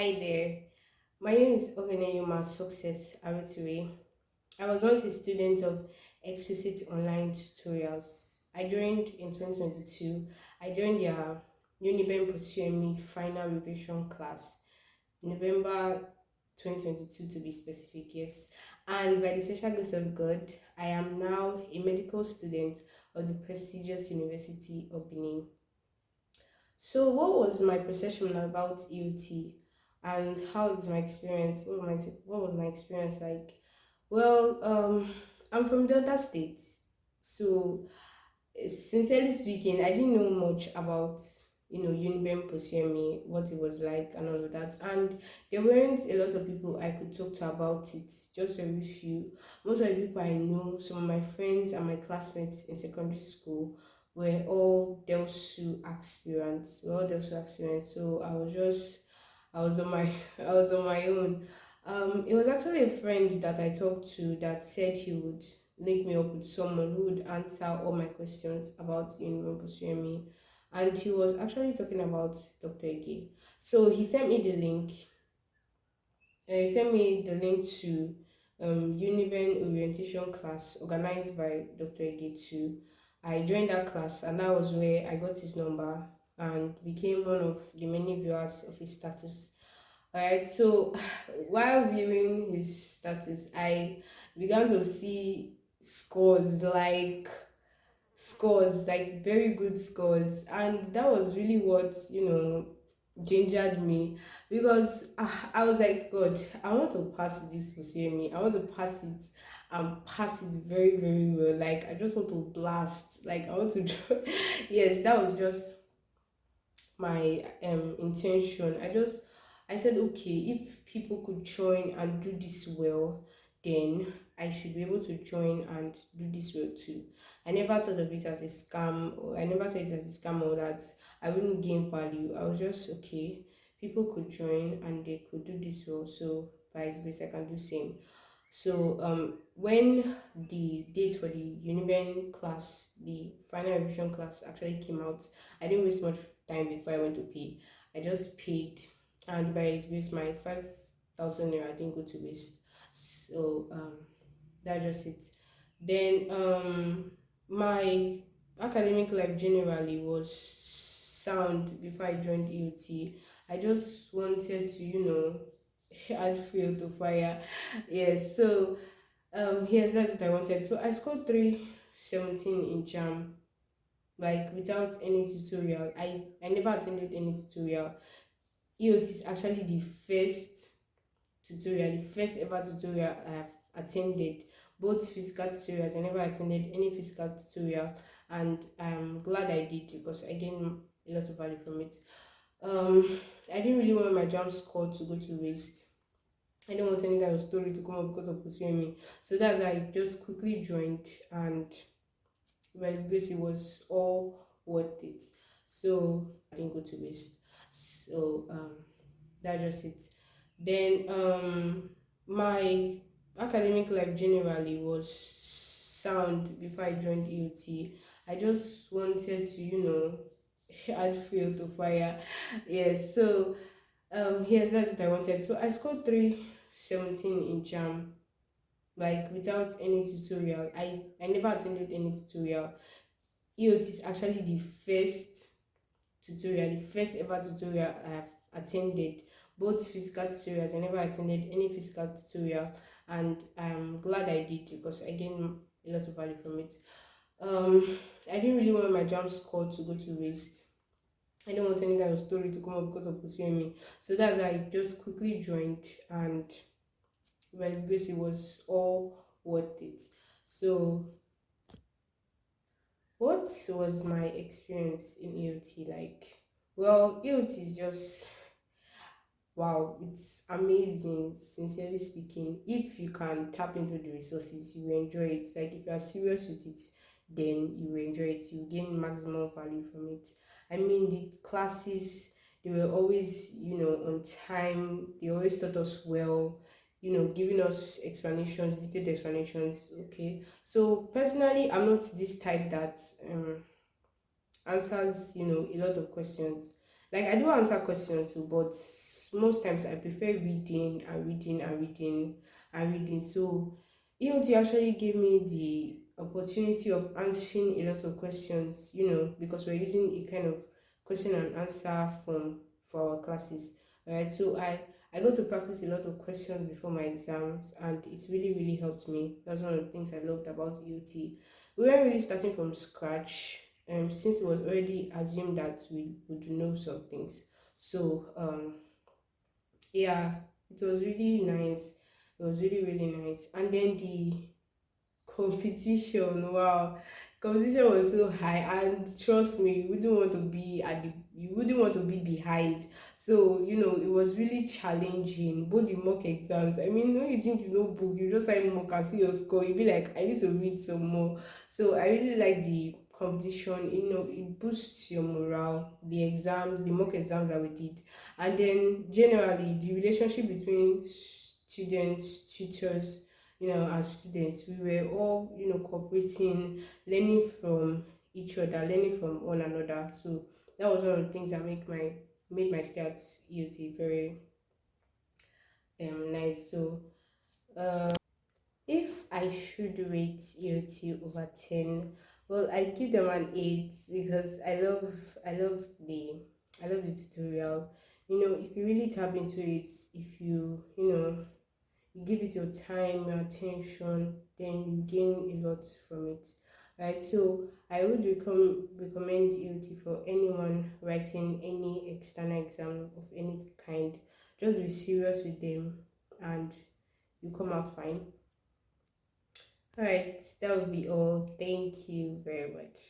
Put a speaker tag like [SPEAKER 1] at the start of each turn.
[SPEAKER 1] Hi there. My name is Ogheneyoma Success Aroture. I was once a student of Explicit online tutorials. I joined in 2022. I joined their UNIBEN Pursuing Me final revision class, November 2022 to be specific, yes. And by the special grace of God, I am now a medical student of the prestigious University of Benin. So, what was my perception about EOT, and how is my experience? What was my experience like? Well, I'm from Delta State, so sincerely speaking, I didn't know much about UNIBEN pursuing me, what it was like, and all of that. And there weren't a lot of people I could talk to about it. Just very few. Most of the people I know, some of my friends and my classmates in secondary school, were all Delsu aspirants. We're all Delsu aspirants. So I was on my, I was on my own. It was actually a friend that I talked to that said he would link me up with someone who would answer all my questions about pursuing me. And he was actually talking about Dr. Ige. So he sent me the link to UNIBEN orientation class organized by Dr. Ige too. I joined that class, and that was where I got his number and became one of the many viewers of his status. Alright, so while viewing his status, I began to see scores, like very good scores, and that was really what gingered me because I was like, God, I want to pass this for me. I want to pass it and pass it very, very well. Like, I just want to blast. Like, I want to, yes, that was just my intention. I said, okay, if people could join and do this well, then I should be able to join and do this well too. I never thought of it as a scam, or I never said it as a scam, or that I wouldn't gain value. I was just okay. People could join and they could do this well, so by His grace I can do same. So when the date for the Uniben class, the final revision class actually came out, I didn't waste much time before I went to pay. I just paid, and by His grace, my 5,000 naira didn't go to waste. So that's just it. Then my academic life generally was sound before I joined EOT. I just wanted to, add fuel to fire. Yes, so yes, that's what I wanted. So I scored 317 in JAM, like without any tutorial. I never attended any tutorial. EOT is actually the first tutorial, the first ever tutorial I have attended. Both physical tutorials, I never attended any physical tutorial, and I'm glad I did because I gained a lot of value from it. I didn't really want my jam score to go to waste. I don't want any kind of story to come up because of pursuing me. So that's why I just quickly joined, and by His grace, it was all worth it. So I didn't go to waste. So that's just it. Then my academic life generally was sound before I joined EOT. I just wanted to, add fuel to fire. Yes, so yes, that's what I wanted. So I scored 317 in JAM, like without any tutorial. I never attended any tutorial. EOT is actually the first tutorial, the first ever tutorial I have attended. Both physical tutorials, I never attended any physical tutorial, and I'm glad I did because I gained a lot of value from it. I didn't really want my jam score to go to waste. I don't want any kind of story to come up because of pursuing me. So that's why I just quickly joined, and by His grace, it was all worth it. So, what was my experience in EOT like? Well, EOT is just wow, it's amazing, sincerely speaking. If you can tap into the resources, you will enjoy it. Like if you are serious with it, then you will enjoy it. You will gain maximum value from it. I mean, the classes, they were always, on time. They always taught us well, giving us explanations, detailed explanations. Okay. So personally, I'm not this type that answers, a lot of questions. Like I do answer questions too, but most times I prefer reading and reading and reading and reading. So EOT actually gave me the opportunity of answering a lot of questions, because we're using a kind of question and answer form for our classes. Right. So I got to practice a lot of questions before my exams, and it really, really helped me. That's one of the things I loved about EOT. We weren't really starting from scratch, since it was already assumed that we would know some things. So yeah, it was really nice. It was really, really nice. And then the competition, wow, competition was so high, and trust me, you wouldn't want to be behind. So it was really challenging, both the mock exams. I mean, when you think you know book, you just like mock and see your score, you'll be like, I need to read some more. So I really like the competition. It boosts your morale, the exams, the mock exams that we did. And then generally the relationship between students, tutors, as students, we were all, cooperating, learning from each other, learning from one another. So that was one of the things that made my stay at EOT very nice. So if I should rate EOT over 10, well, I'd give them an 8 because I love the tutorial. If you really tap into it, if you give it your time, your attention, then you gain a lot from it. Right, so I would recommend EOT for anyone writing any external exam of any kind. Just be serious with them, and you come out fine. All right, that would be all. Thank you very much.